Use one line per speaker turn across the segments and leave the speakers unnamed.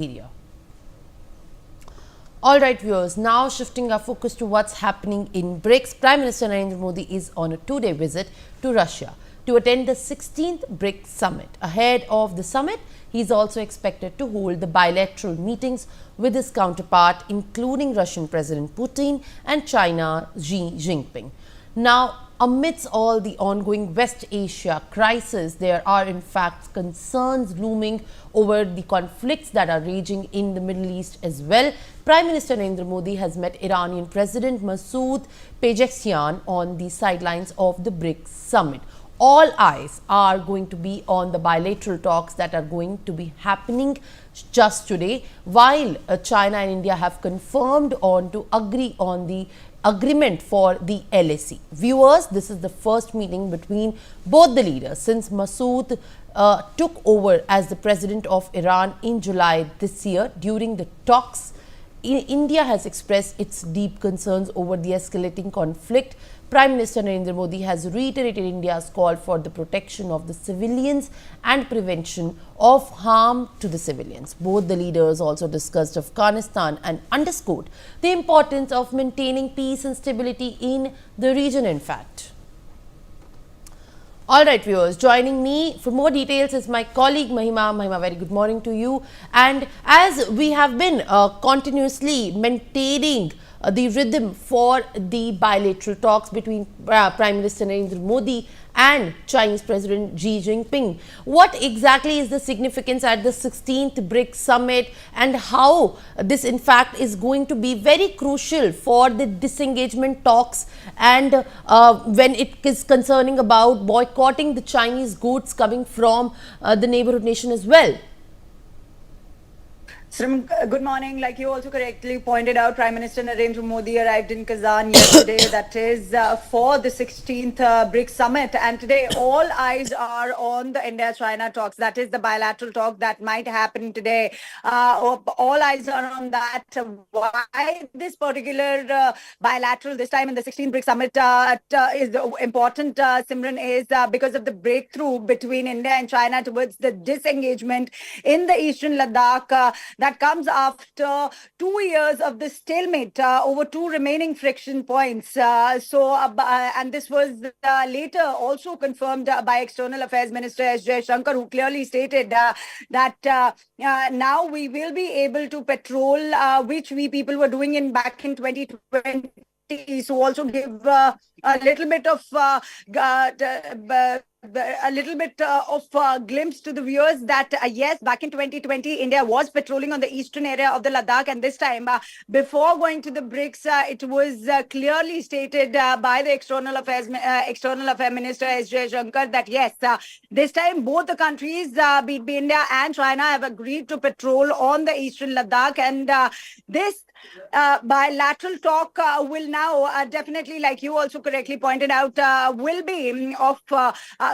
area. Alright viewers, now shifting our focus to what's happening in BRICS. Prime Minister Narendra Modi is on a 2-day visit to Russia to attend the 16th BRICS Summit. Ahead of the summit, he is also expected to hold the bilateral meetings with his counterpart, including Russian President Putin and China Xi Jinping. Now, amidst all the ongoing West Asia crisis, there are in fact concerns looming over the conflicts that are raging in the Middle East as well. Prime Minister Narendra Modi has met Iranian President Masoud Pezeshkian on the sidelines of the BRICS Summit. All eyes are going to be on the bilateral talks that are going to be happening just today, while China and India have confirmed on to agree on the agreement for the LAC. Viewers, this is the first meeting between both the leaders since Masoud took over as the president of Iran in July this year. During the talks, India has expressed its deep concerns over the escalating conflict. Prime Minister Narendra Modi has reiterated India's call for the protection of the civilians and prevention of harm to the civilians. Both the leaders also discussed Afghanistan and underscored the importance of maintaining peace and stability in the region, in fact. Alright viewers, joining me for more details is my colleague Mahima. Mahima, very good morning to you. And as we have been continuously maintaining the rhythm for the bilateral talks between Prime Minister Narendra Modi and Chinese President Xi Jinping, what exactly is the significance at the 16th BRICS Summit, and how this in fact is going to be very crucial for the disengagement talks, and when it is concerning about boycotting the Chinese goods coming from the neighborhood nation as well?
Srim, good morning. Like you also correctly pointed out, Prime Minister Narendra Modi arrived in Kazan yesterday, that is for the 16th BRICS Summit. And today all eyes are on the India-China talks. That is the bilateral talk that might happen today. All eyes are on that. Why this particular bilateral, this time in the 16th BRICS Summit is important, Simran, is because of the breakthrough between India and China towards the disengagement in the eastern Ladakh. That comes after 2 years of the stalemate over two remaining friction points. And this was later also confirmed by External Affairs Minister S. Shankar, who clearly stated that now we will be able to patrol, which we people were doing back in 2020. So also give a little bit of glimpse to the viewers that yes, back in 2020 India was patrolling on the eastern area of the Ladakh, and this time before going to the BRICS, it was clearly stated by the External Affairs Minister S. Shankar that yes, this time both the countries, be India and China, have agreed to patrol on the eastern Ladakh, and this bilateral talk will now definitely, like you also correctly pointed out, will be of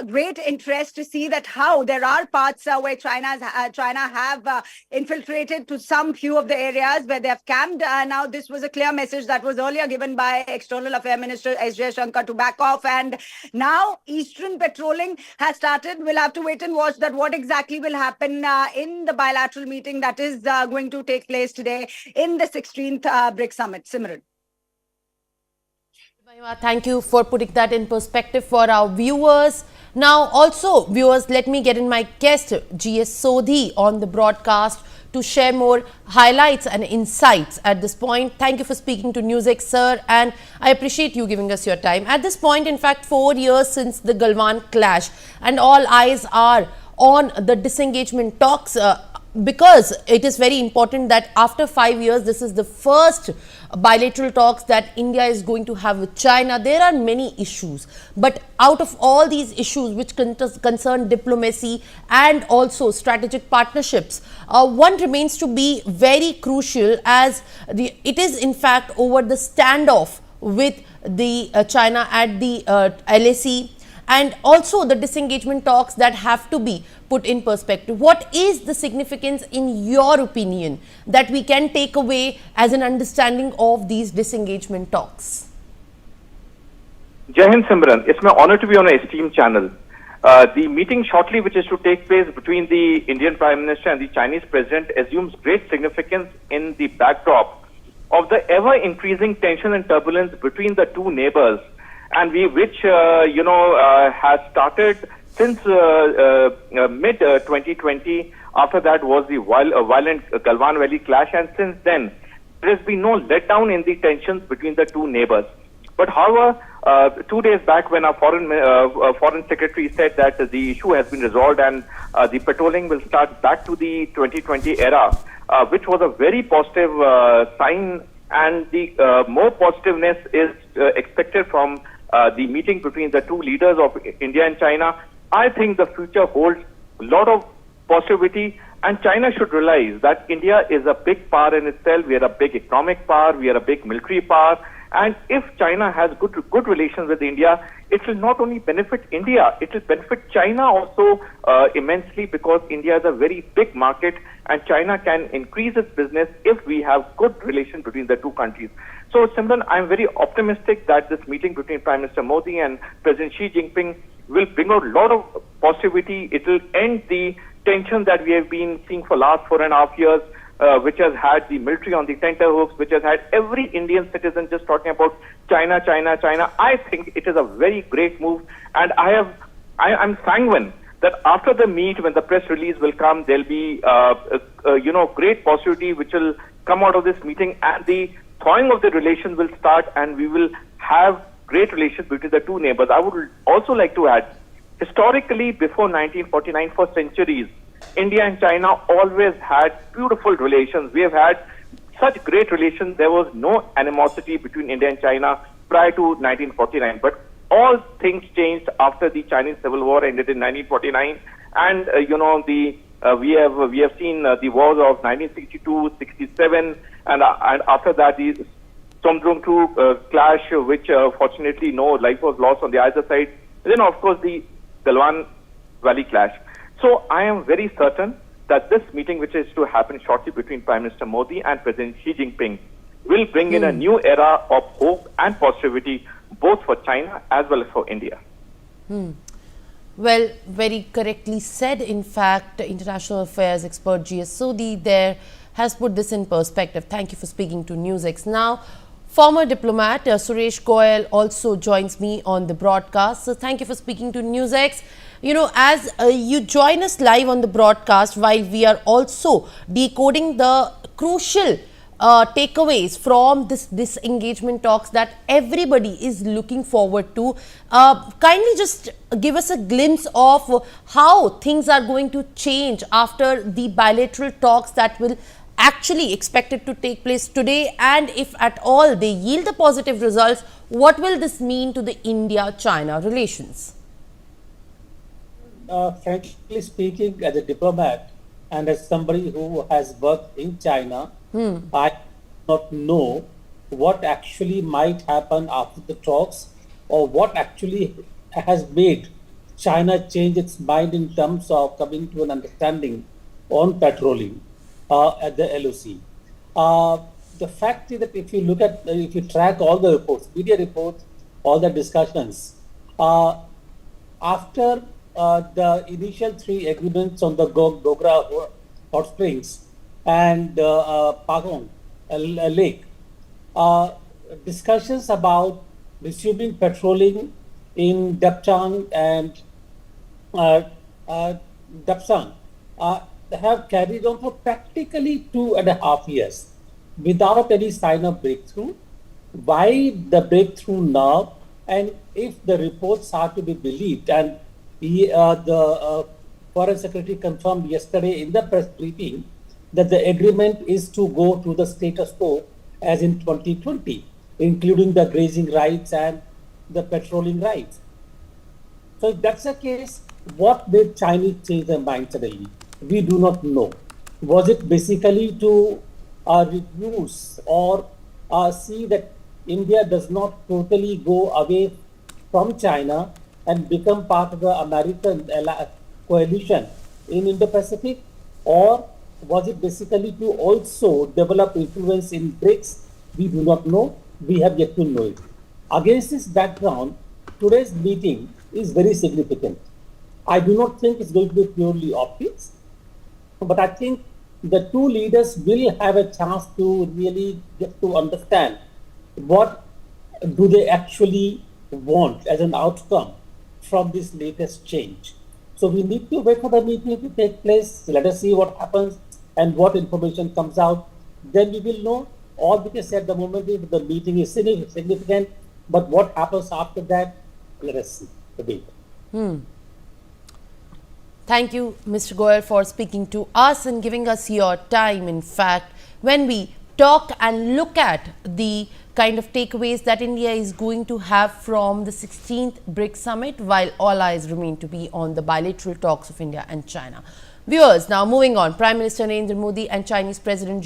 great interest to see that how there are parts where China have infiltrated to some few of the areas where they have camped. Now this was a clear message that was earlier given by External Affairs Minister S. Shankar to back off, and now eastern patrolling has started. We'll have to wait and watch that what exactly will happen in the bilateral meeting that is going to take place today in the 16th BRICS Summit. Simran.
Thank you for putting that in perspective for our viewers. Now also, viewers, let me get in my guest GS Sodhi on the broadcast to share more highlights and insights at this point. Thank you for speaking to NewsX, sir, and I appreciate you giving us your time. At this point, in fact, 4 years since the Galwan clash, and all eyes are on the disengagement talks, because it is very important that after 5 years, this is the first bilateral talks that India is going to have with China. There are many issues, but out of all these issues which concern diplomacy and also strategic partnerships, one remains to be very crucial, as it is in fact over the standoff with the China at the LAC, and also the disengagement talks that have to be put in perspective. What is the significance, in your opinion, that we can take away as an understanding of these disengagement talks?
Jai Hind, Simran. It's my honor to be on an esteemed channel. The meeting shortly, which is to take place between the Indian Prime Minister and the Chinese President, assumes great significance in the backdrop of the ever-increasing tension and turbulence between the two neighbors, and which has started since mid 2020. After that was the violent Galwan Valley clash, and since then there has been no letdown in the tensions between the two neighbors. But however, 2 days back, when our foreign secretary said that the issue has been resolved and the patrolling will start back to the 2020 era, which was a very positive sign, and the more positiveness is expected from the meeting between the two leaders of India and China. I think the future holds a lot of positivity, and China should realize that India is a big power in itself. We are a big economic power, we are a big military power, and if China has good relations with India, it will not only benefit India, it will benefit China also immensely, because India is a very big market and China can increase its business if we have good relations between the two countries. So Simran, I'm very optimistic that this meeting between Prime Minister Modi and President Xi Jinping will bring out a lot of positivity. It will end the tension that we have been seeing for last 4.5 years, which has had the military on the tenterhooks, which has had every Indian citizen just talking about China, China, China. I think it is a very great move, and I'm sanguine that after the meet, when the press release will come, there'll be great positivity which will come out of this meeting, and the thawing of the relations will start, and we will have great relations between the two neighbors. I would also like to add, historically, before 1949, for centuries, India and China always had beautiful relations. We have had such great relations. There was no animosity between India and China prior to 1949. But all things changed after the Chinese Civil War ended in 1949. And, we have seen the wars of 1962, 67, and after that, the Somdrung-2 clash, which fortunately no life was lost on the other side. Then, of course, the Galwan Valley clash. So I am very certain that this meeting, which is to happen shortly between Prime Minister Modi and President Xi Jinping, will bring in a new era of hope and positivity, both for China as well as for India.
Well, very correctly said. In fact, international affairs expert G.S. Sodhi there has put this in perspective. Thank you for speaking to NewsX. Now, former diplomat Suresh Goyal also joins me on the broadcast. So thank you for speaking to NewsX. You know, as you join us live on the broadcast, while we are also decoding the crucial takeaways from this disengagement talks that everybody is looking forward to, kindly just give us a glimpse of how things are going to change after the bilateral talks that will actually expected to take place today, and if at all they yield the positive results, what will this mean to the India-China relations?
Frankly speaking, as a diplomat and as somebody who has worked in China, I do not know what actually might happen after the talks, or what actually has made China change its mind in terms of coming to an understanding on patrolling at the LOC. The fact is that if you track all the reports, media reports, all the discussions, after the initial 3 agreements on the Gogra Hot Springs and Pagong Lake, discussions about resuming patrolling in Dapchang and Dapsang have carried on for practically 2.5 years without any sign of breakthrough. Why the breakthrough now? And if the reports are to be believed, and the Foreign Secretary confirmed yesterday in the press briefing that the agreement is to go to the status quo as in 2020, including the grazing rights and the patrolling rights. So if that's the case, what made Chinese change their mind suddenly? We do not know. Was it basically to reduce or see that India does not totally go away from China and become part of the American coalition in Indo-Pacific? Or was it basically to also develop influence in BRICS? We do not know. We have yet to know it. Against this background, today's meeting is very significant. I do not think it's going to be purely optics, but I think the two leaders will have a chance to really get to understand what do they actually want as an outcome from this latest change. So we need to wait for the meeting to take place. Let us see what happens and what information comes out. Then we will know. All we can say at the moment is the meeting is significant, but what happens after that, let us see the date.
Thank you, Mr. Goyal, for speaking to us and giving us your time. In fact, when we talk and look at the kind of takeaways that India is going to have from the 16th BRICS Summit, while all eyes remain to be on the bilateral talks of India and China. Viewers, now moving on, Prime Minister Narendra Modi and Chinese President